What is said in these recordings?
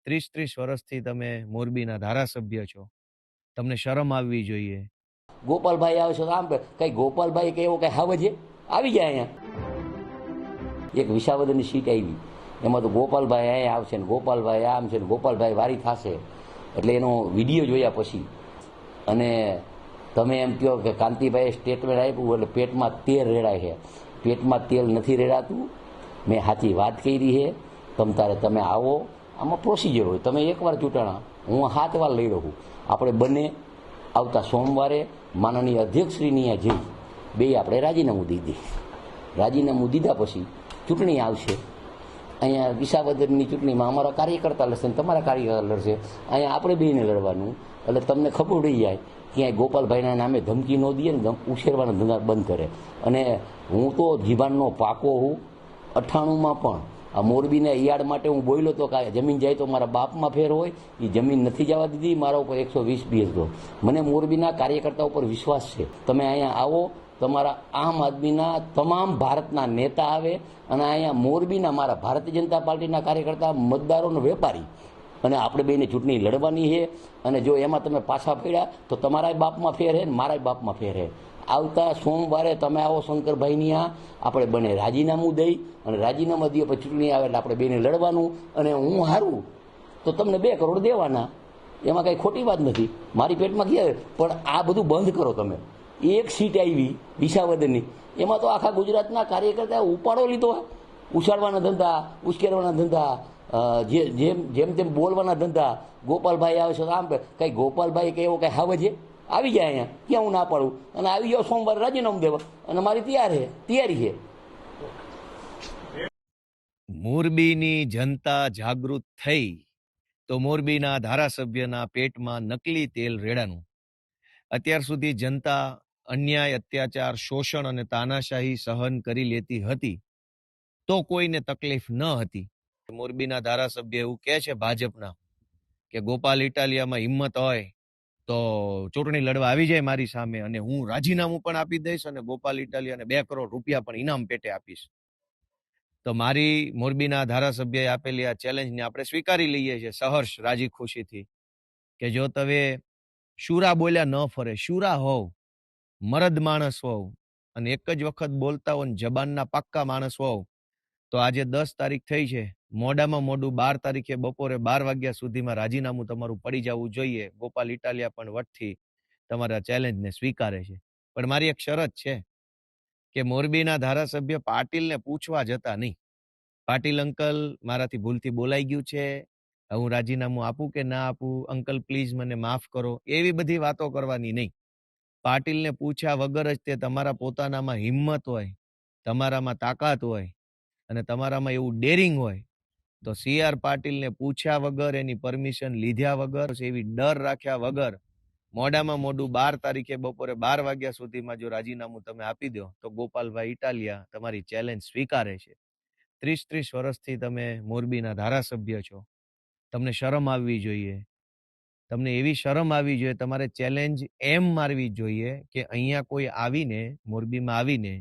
30 વર્ષથી તમે મોરબીના ધારાસભ્ય છો, તમને શરમ આવવી જોઈએ. ગોપાલભાઈ આવે છે તો આમ કઈ ગોપાલભાઈ કે એવો કઈ હાવજે આવી જાય અહીંયા. એક વિસાવદરની સીટ આવી, એમાં તો ગોપાલભાઈ અહીંયા આવશે ને ગોપાલભાઈ આમ છે ને ગોપાલભાઈ વારી થશે. એટલે એનો વિડીયો જોયા પછી અને તમે એમ કહો કે કાંતિભાઈએ સ્ટેટમેન્ટ આપ્યું એટલે પેટમાં તેલ રેડાય છે. પેટમાં તેલ નથી રેડાતું. મેં સાચી વાત કરી છે. તમે આવો, આમાં પ્રોસિજર હોય. તમે એકવાર ચૂંટણા, હું 7 વાર લઈ રહું. આપણે બંને આવતા સોમવારે માનનીય અધ્યક્ષશ્રીની અહીંયા જઈ બે આપણે રાજીનામું દીધી. રાજીનામું દીધા પછી ચૂંટણી આવશે. અહીંયા વિસાવદરની ચૂંટણીમાં અમારા કાર્યકર્તા લડશે ને તમારા કાર્યકર્તા લડશે. અહીંયા આપણે બેને લડવાનું. એટલે તમને ખબર પડી જાય ક્યાંય ગોપાલભાઈના નામે ધમકી ન દઈએ ને ઉછેરવાના ધંધા બંધ કરે. અને હું તો જીવાનનો પાકો હું. 98માં પણ આ મોરબીના યાર્ડ માટે હું બોલ્યો તો કે જમીન જાય તો મારા બાપમાં ફેર હોય. એ જમીન નથી જવા દીધી. મારા ઉપર 120 BHDO. મને મોરબીના કાર્યકર્તા ઉપર વિશ્વાસ છે. તમે અહીંયા આવો, તમારા આમ આદમીના તમામ ભારતના નેતા આવે અને અહીંયા મોરબીના મારા ભારતીય જનતા પાર્ટીના કાર્યકર્તા, મતદારોનો વેપારી, અને આપણે બેને ચૂંટણી લડવાની છે. અને જો એમાં તમે પાછા ફેર્યા તો તમારા બાપમાં ફેર છે ને મારા બાપમાં ફેર છે. આવતા સોમવારે તમે આવો શંકરભાઈની આપણે બને રાજીનામું દઈ અને રાજીનામા દઈએ પછી ચૂંટણી આવે એટલે આપણે બેને લડવાનું. અને હું હારું તો તમને 2 કરોડ દેવાના. એમાં કંઈ ખોટી વાત નથી. મારી પેટમાં ગયા. પણ આ બધું બંધ કરો તમે. એક સીટ આવી વિસાવદરની, એમાં તો આખા ગુજરાતના કાર્યકર્તા ઉપાડો લીધો. ઉછાળવાના ધંધા, ઉશ્કેરવાના ધંધા, જેમ તેમ બોલવાના ધંધા. ગોપાલભાઈ આવે છે તો આમ કઈ ગોપાલભાઈ કે એવો કઈ હાવજે આવી જાય અહીંયા. ક્યાં હું ના પાડું. અને આવી જાઓ સોમવારે રાજીનામું દેવા. અને મારી તૈયારી છે. મોરબીની જનતા જાગૃત થઈ તો મોરબીના ધારાસભ્યના પેટમાં નકલી તેલ રેડાનું. અત્યાર સુધી જનતા અન્યાય, અત્યાચાર, શોષણ અને તાનાશાહી સહન કરી લેતી હતી તો કોઈને તકલીફ ન હતી. મોરબીના ધારાસભ્ય એવું કહે છે ભાજપના કે ગોપાલ ઇટાલિયામાં હિંમત હોય તો ચૂંટણી લડવા આવી જાય મારી સામે અને હું રાજીનામું પણ આપી દઈશ અને ગોપાલ ઇટાલિયાને 2 કરોડ રૂપિયા પણ ઇનામ પેટે આપીશ. તો મારી મોરબીના ધારાસભ્યએ આપેલી આ ચેલેન્જને આપણે સ્વીકારી લઈએ છીએ સહર્ષ, રાજી ખુશીથી, કે જો તમે શુરા બોલ્યા ન ફરે, શુરા હોવ, મરદ માણસ હોવ અને એક જ વખત બોલતા હો ને જબાનના પાક્કા માણસ હોવ તો આજે 10 તારીખ થઈ છે. મોડામાં મોડું 12 તારીખે બપોરે 12 વાગ્યા સુધીમાં રાજીનામું તમારું પડી જવું જોઈએ. ગોપાલ ઇટાલિયા પણ વટથી તમારા ચેલેન્જને સ્વીકારે છે. પણ મારી એક શરત છે કે મોરબીના ધારાસભ્ય પાટીલને પૂછવા જતા નહીં. પાટીલ અંકલ, મારાથી ભૂલથી બોલાઈ ગયું છે, હું રાજીનામું આપું કે ના આપું, અંકલ પ્લીઝ મને માફ કરો, એવી બધી વાતો કરવાની નહીં. પાટીલને પૂછ્યા વગર જ તે તમારા પોતાનામાં હિંમત હોય, તમારામાં તાકાત હોય અને તમારામાં એવું ડેરિંગ હોય તો CR પાટીલને પૂછ્યા વગર, એની પરમિશન લીધા વગર, એવી ડર રાખ્યા વગર મોડામાં મોડું 12 તારીખે બપોરે 12 વાગ્યા સુધીમાં જો રાજીનામું તમે આપી દો તો ગોપાલભાઈ ઇટાલિયા તમારી ચેલેન્જ સ્વીકારે છે. 30 વર્ષથી તમે મોરબીના ધારાસભ્ય છો, તમને શરમ આવવી જોઈએ. તમને એવી શરમ આવવી જોઈએ. તમારે ચેલેન્જ એમ મારવી જોઈએ કે અહીંયા કોઈ આવીને, મોરબીમાં આવીને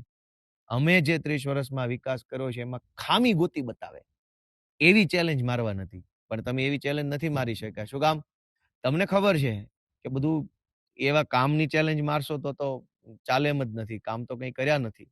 અમે જે 30 વર્ષમાં વિકાસ કર્યો છે એમાં ખામી ગોતી બતાવે, એવી ચેલેન્જ મારવા નથી. પણ તમે એવી ચેલેન્જ નથી મારી શક્યા. શું કામ? તમને ખબર છે કે બધું એવા કામની ચેલેન્જ મારશો તો ચાલે એમ જ નથી. કામ તો કંઈ કર્યા નથી.